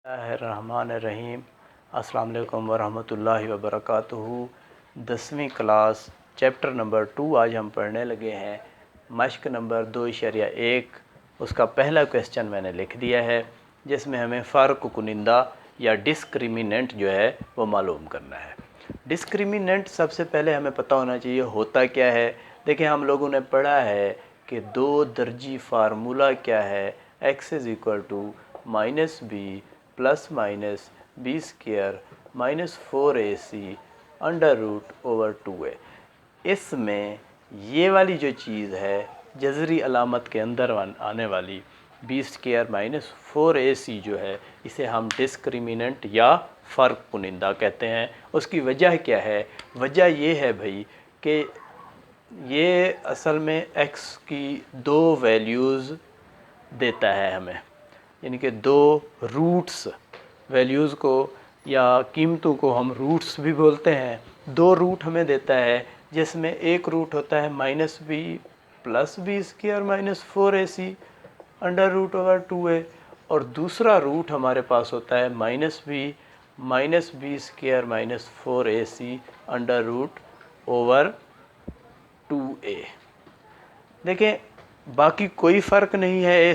रहमान अस्सलाम वालेकुम वरहमतुल्लाहि वबरकातुहू। 10वीं क्लास चैप्टर नंबर 2 आज हम पढ़ने लगे हैं। मश्क नंबर 2.1 उसका पहला क्वेश्चन मैंने लिख दिया है, जिसमें हमें फ़र्क कुनिंदा या डिस्क्रिमिनेंट जो है वो मालूम करना है। डिस्क्रिमिनेंट सबसे पहले हमें पता होना चाहिए होता क्या है। देखिए, हम लोगों ने पढ़ा है कि दो दर्जी फार्मूला क्या है, x is equal to minus B plus minus B square minus 4ac under root over 2a। इसमें ये वाली जो चीज़ है जज़री अलामत के अंदर आने वाली बी स्क्वायर माइनस 4ac जो है, इसे हम डिस्क्रिमिनेंट या फ़र्क कुनिंदा कहते हैं। उसकी वजह क्या है? वजह ये है भाई कि ये असल में x की दो वैल्यूज़ देता है हमें, यानी कि दो रूट्स, वैल्यूज़ को या कीमतों को हम रूट्स भी बोलते हैं। दो रूट हमें देता है, जिसमें एक रूट होता है minus B plus B square minus 4ac under root over 2a, और दूसरा रूट हमारे पास होता है minus B square minus 4ac under root over 2a। देखें, बाकी कोई फ़र्क नहीं है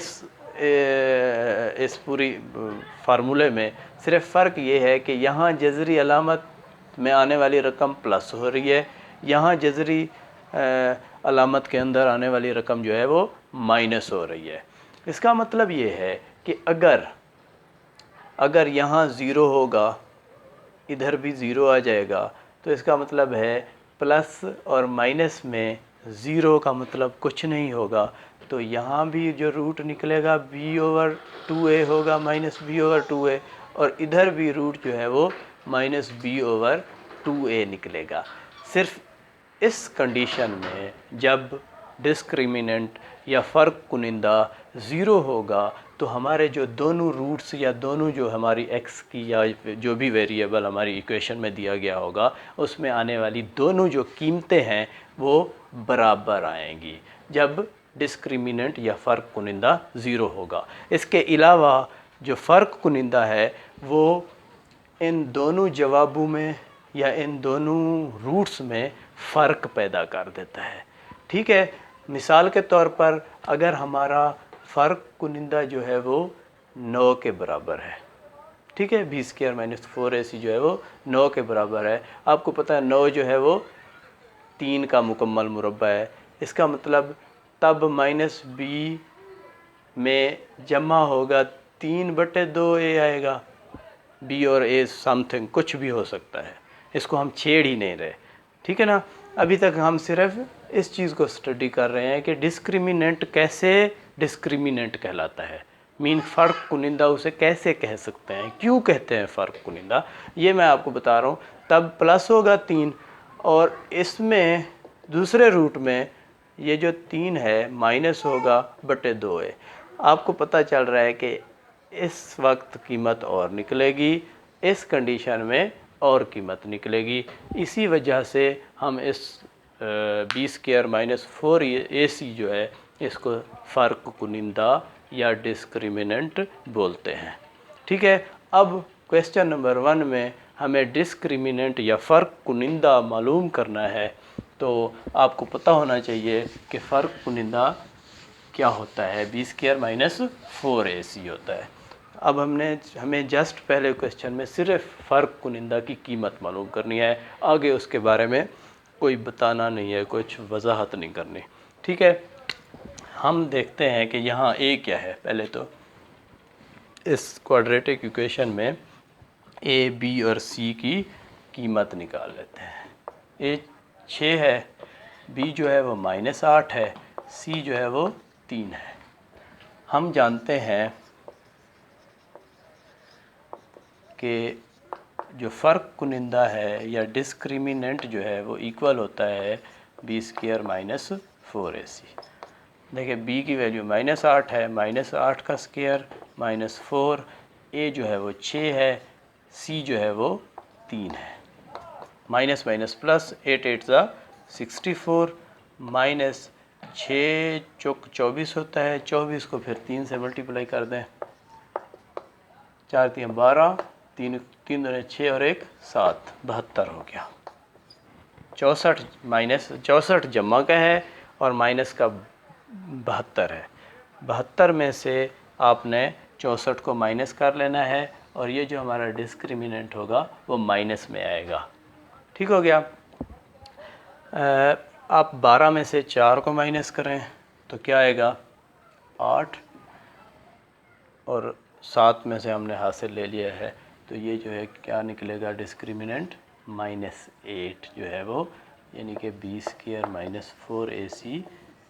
इस पूरी फार्मूले में। सिर्फ फ़र्क ये है कि यहाँ जज़री अलामत में आने वाली रकम प्लस हो रही है, यहाँ जज़री अलामत के अंदर आने वाली रकम जो है वो माइनस हो रही है। इसका मतलब ये है कि अगर यहाँ ज़ीरो होगा, इधर भी ज़ीरो आ जाएगा, तो इसका मतलब है प्लस और माइनस में ज़ीरो का मतलब कुछ नहीं होगा। तो यहाँ भी जो रूट निकलेगा b/2a होगा माइनस b/2a, और इधर भी रूट जो है वो माइनस b/2a निकलेगा। सिर्फ इस कंडीशन में जब डिस्क्रिमिनेंट या फ़र्क कुनिंदा ज़ीरो होगा, तो हमारे जो दोनों रूट्स या दोनों जो हमारी x की या जो भी वेरिएबल हमारी इक्वेशन में दिया गया होगा, उसमें आने वाली दोनों जो कीमतें हैं वो बराबर आएंगी जब डिस्क्रिमिनेंट या फ़र्क कुनिंदा ज़ीरो होगा। इसके अलावा जो फ़र्क कुनिंदा है वो इन दोनों जवाबों में या इन दोनों रूट्स में फ़र्क पैदा कर देता है। ठीक है, मिसाल के तौर पर अगर हमारा फ़र्क कुनिंदा जो है वो 9 के बराबर है, ठीक है, बी स्क्वायर माइनस 4ac जो है वो 9 के बराबर है। आपको पता है 9 जो है वो 3 का मुकम्मल मुरब्बा है। इसका मतलब तब माइनस बी में जमा होगा 3/2a आएगा। बी और ए समथिंग कुछ भी हो सकता है, इसको हम छेड़ ही नहीं रहे, ठीक है ना। अभी तक हम सिर्फ इस चीज़ को स्टडी कर रहे हैं कि डिस्क्रिमिनेंट कैसे डिस्क्रिमिनेंट कहलाता है, मीन फ़र्क कुनिंदा उसे कैसे कह सकते हैं, क्यों कहते हैं फ़र्क कुनिंदा, ये मैं आपको बता रहा हूँ। तब प्लस होगा 3, और इसमें दूसरे रूट में ये जो 3 है माइनस होगा बटे 2a। आपको पता चल रहा है कि इस वक्त कीमत और निकलेगी, इस कंडीशन में और कीमत निकलेगी। इसी वजह से हम इस बी स्क्वायर माइनस 4ac जो है इसको फ़र्क कुनिंदा या डिस्क्रिमिनेंट बोलते हैं। ठीक है, अब क्वेश्चन नंबर 1 में हमें डिस्क्रिमिनेंट या फ़र्क कुनिंदा मालूम करना है, तो आपको पता होना चाहिए कि फ़र्क कुनिंदा क्या होता है। बी स्क्वायर माइनस 4ac होता है। अब हमें जस्ट पहले क्वेश्चन में सिर्फ फ़र्क कुनिंदा की कीमत मालूम करनी है, आगे उसके बारे में कोई बताना नहीं है, कुछ वजाहत नहीं करनी। ठीक है, हम देखते हैं कि यहाँ a क्या है। पहले तो इस क्वाड्रेटिक इक्वेशन में a, b और c की कीमत निकाल लेते हैं। a 6 है, b जो है वो -8 है, c जो है वो 3 है। हम जानते हैं कि जो फ़र्क कुनिंदा है या डिस्क्रिमिनेंट जो है वो इक्वल होता है बी स्क्वायर माइनस 4ac। देखिए, b की वैल्यू -8 है, -8 का स्क्वायर माइनस 4, a जो है वो 6 है, c जो है वो 3 है। माइनस माइनस प्लस 8 8 64, माइनस 6 चौक 24 होता है, 24 को फिर 3 से मल्टीप्लाई कर दें 4 3 12, 3 3 दूने 6 और 1 7, 72 हो गया। 64 माइनस 64 जमा का है और माइनस का 72 है। 72 में से आपने 64 को माइनस कर लेना है और ये जो हमारा डिस्क्रिमिनेंट होगा वो माइनस में आएगा। ठीक हो गया। आप 12 में से 4 को माइनस करें तो क्या आएगा 8, और 7 में से हमने हासिल ले लिया है तो ये जो है क्या निकलेगा डिस्क्रिमिनेंट -8 जो है वो, यानी कि b² - 4ac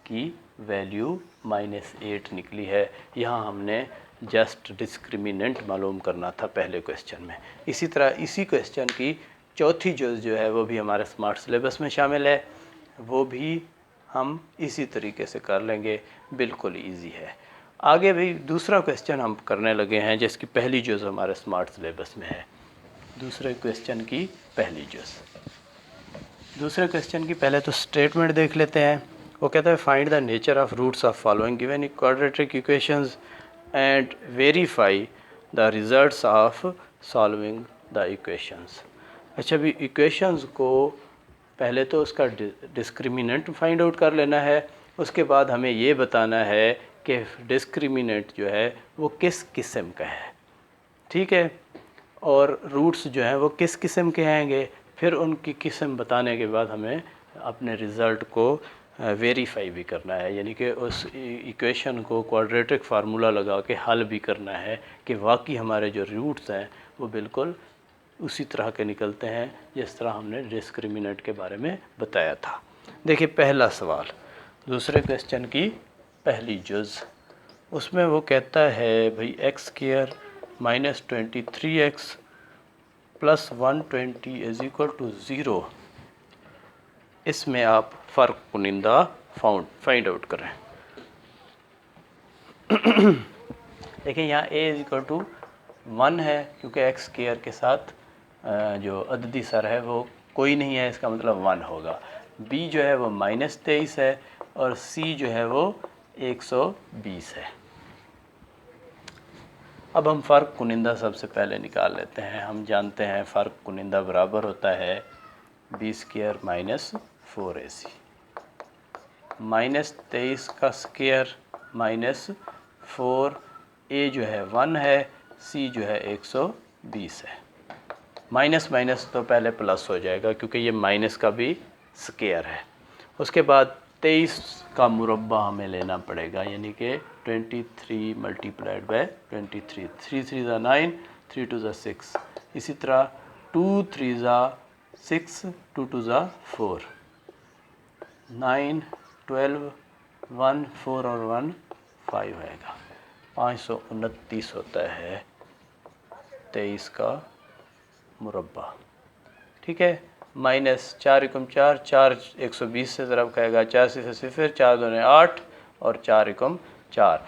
की वैल्यू -8 निकली है। यहाँ हमने जस्ट डिस्क्रिमिनेंट मालूम करना था पहले क्वेश्चन में। इसी तरह इसी क्वेश्चन की चौथी जुज़ जो है वो भी हमारे स्मार्ट सिलेबस में शामिल है, वो भी हम इसी तरीके से कर लेंगे, बिल्कुल इजी है। आगे भी दूसरा क्वेश्चन हम करने लगे हैं जिसकी पहली जुज़ हमारे स्मार्ट सिलेबस में है। दूसरे क्वेश्चन की पहली जुज़, दूसरे क्वेश्चन की पहले तो स्टेटमेंट देख लेते हैं। वो कहता है find the nature of roots of following given quadratic equations and verify the results of solving the equations. अच्छा, भी इक्वेशंस को पहले तो उसका डिस्क्रिमिनेंट फाइंड आउट कर लेना है, उसके बाद हमें ये बताना है कि डिस्क्रिमिनेंट जो है वो किस किस्म का है। ठीक है, और रूट्स जो हैं वो किस किस्म के आएंगे, फिर उनकी किस्म बताने के बाद हमें अपने रिज़ल्ट को वेरीफाई भी करना है, यानी कि उस इक्वेशन को क्वाड्रेटिक फार्मूला लगा के हल भी करना है कि वाकई हमारे जो रूट्स हैं वो बिल्कुल उसी तरह के निकलते हैं जिस तरह हमने डिस्क्रिमिनेंट के बारे में बताया था। देखिए पहला सवाल, दूसरे क्वेश्चन की पहली जुज़, उसमें वो कहता है भाई x² - 23x + 120 = 0। इसमें आप फ़र्क कुनिंदा फाइंड आउट करें। देखिए यहाँ a = 1 है क्योंकि x² के साथ जो अददी सर है वो कोई नहीं है, इसका मतलब 1 होगा। b जो है वो -23 है और c जो है वो 120 है। अब हम फ़र्क कुनिंदा सबसे पहले निकाल लेते हैं। हम जानते हैं फ़र्क कुनिंदा बराबर होता है b² - 4ac, -23 का स्क्वायर -4, a जो है 1 है, c जो है 120 है। माइनस माइनस तो पहले प्लस हो जाएगा क्योंकि ये माइनस का भी स्क्वायर है। उसके बाद 23 का मुरब्बा हमें लेना पड़ेगा, यानी कि 23 × 23, 3 3 = 9, 3 2 = 6, इसी तरह 2 3 = 6, 2 2 = 4, 9 12, 1 4 और 1 5 आएगा। 529 होता है 23 का मुरब्बा। ठीक है, -4 × 4, 4 120 से ज़रब खाएगा, 4 से 0, 4 दूने 8 और 4 × 4,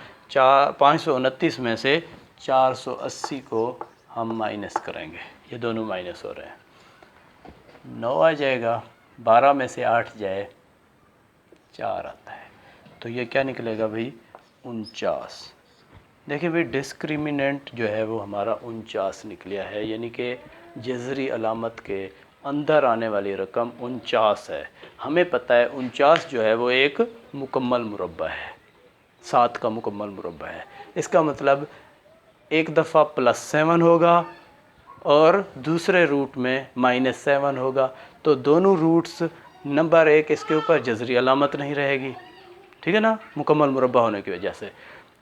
529 में से 480 को हम माइनस करेंगे, ये दोनों माइनस हो रहे हैं, 9 आ जाएगा। 12 में से 8 जाए 4 आता है, तो ये क्या निकलेगा भाई 49। देखिए भाई डिस्क्रिमिनेंट जो है वो हमारा 49 निकला है, यानी कि जज़री अलामत के अंदर आने वाली रकम 49 है। हमें पता है 49 जो है वो एक मुकम्मल मुरब्बा है, 7 का मुकम्मल मुरब्बा है। इसका मतलब एक दफ़ा +7 होगा और दूसरे रूट में -7 होगा, तो दोनों रूट्स नंबर 1 इसके ऊपर जज़री अलामत नहीं रहेगी, ठीक है ना, मुकम्मल मुरब्बा होने की वजह से।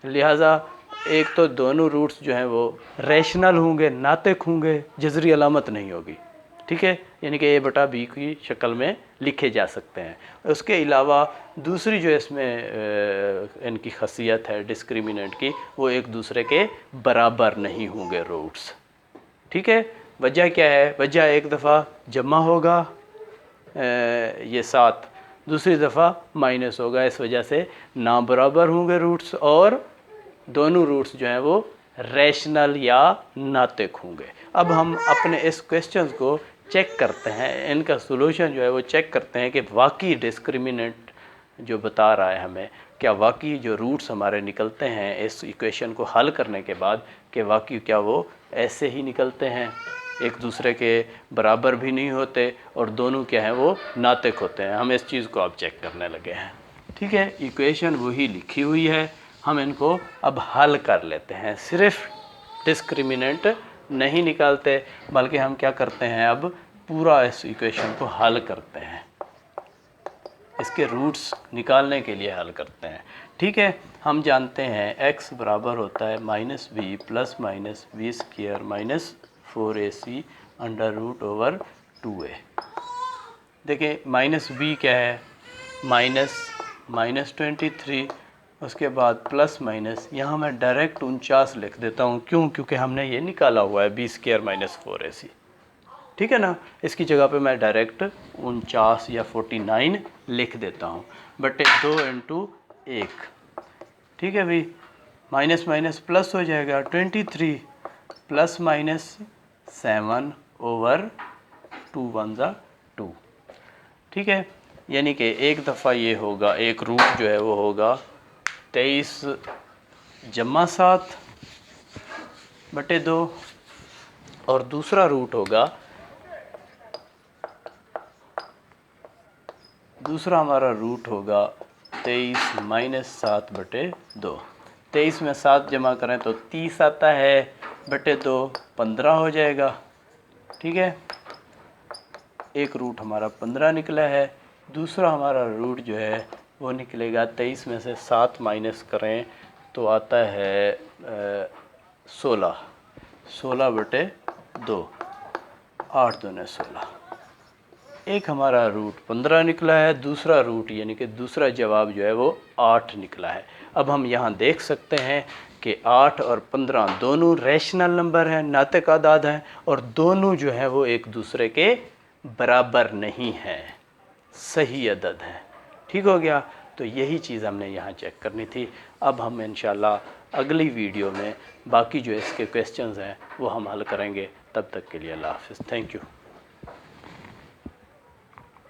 लिहाजा एक तो दोनों रूट्स जो हैं वो रैशनल होंगे, नातिक होंगे, जज़री अलामत नहीं होगी, ठीक है, यानी कि a/b की शक्ल में लिखे जा सकते हैं। उसके अलावा दूसरी जो इसमें इनकी खासियत है डिस्क्रिमिनेंट की, वो एक दूसरे के बराबर नहीं होंगे रूट्स, ठीक है। वजह क्या है, वजह एक दफ़ा जमा होगा ये 7, दूसरी दफ़ा माइनस होगा, इस वजह से ना बराबर होंगे रूट्स और दोनों रूट्स जो हैं वो रैशनल या नातिक होंगे। अब हम अपने इस क्वेश्चन को चेक करते हैं, इनका सॉल्यूशन जो है वो चेक करते हैं कि वाकई डिस्क्रिमिनेंट जो बता रहा है हमें क्या वाकई जो रूट्स हमारे निकलते हैं इस इक्वेशन को हल करने के बाद कि वाकई क्या वो ऐसे ही निकलते हैं, एक दूसरे के बराबर भी नहीं होते और दोनों क्या हैं वो नातिक होते हैं। हम इस चीज़ को अब चेक करने लगे हैं। ठीक है, इक्वेशन वही लिखी हुई है, हम इनको अब हल कर लेते हैं। सिर्फ डिस्क्रिमिनेंट नहीं निकालते बल्कि हम क्या करते हैं, अब पूरा इस इक्वेशन को हल करते हैं, इसके रूट्स निकालने के लिए हल करते हैं। ठीक है, हम जानते हैं x बराबर होता है minus B plus minus B square minus 4ac under root over 2a। देखिए माइनस बी क्या है, माइनस 23, उसके बाद प्लस माइनस, यहाँ मैं डायरेक्ट 49 लिख देता हूँ। क्यों? क्योंकि हमने ये निकाला हुआ है बी स्क्वायर माइनस 4ac। ठीक है ना, इसकी जगह पे मैं डायरेक्ट 49 या 49 लिख देता हूँ, बटे 2 इंटू 1। ठीक है भाई, माइनस माइनस प्लस हो जाएगा, 23 प्लस माइनस 7 ओवर 2 1 ज़ा 2। ठीक है, यानी कि एक दफ़ा ये होगा, एक रूट जो है वो होगा 23 जमा 7 बटे 2 और दूसरा रूट होगा, दूसरा हमारा रूट होगा 23 माइनस 7 बटे 2। 23 में 7 जमा करें तो 30 आता है, बटे 2 15 हो जाएगा। ठीक है, एक रूट हमारा 15 निकला है, दूसरा हमारा रूट जो है वो निकलेगा 23 में से 7 माइनस करें तो आता है 16 बटे 2, 8 दूने 16। एक हमारा रूट 15 निकला है, दूसरा रूट यानी कि दूसरा जवाब जो है वो 8 निकला है। अब हम यहाँ देख सकते हैं कि 8 और 15 दोनों रैशनल नंबर हैं, नातिक आदाद हैं, और दोनों जो है वो एक दूसरे के बराबर नहीं हैं, सही अदद हैं। ठीक हो गया, तो यही चीज़ हमने यहाँ चेक करनी थी। अब हम इंशाल्लाह अगली वीडियो में बाकी जो इसके क्वेश्चंस हैं वो हम हल करेंगे। तब तक के लिए अल्लाह हाफ़िज़, थैंक यू।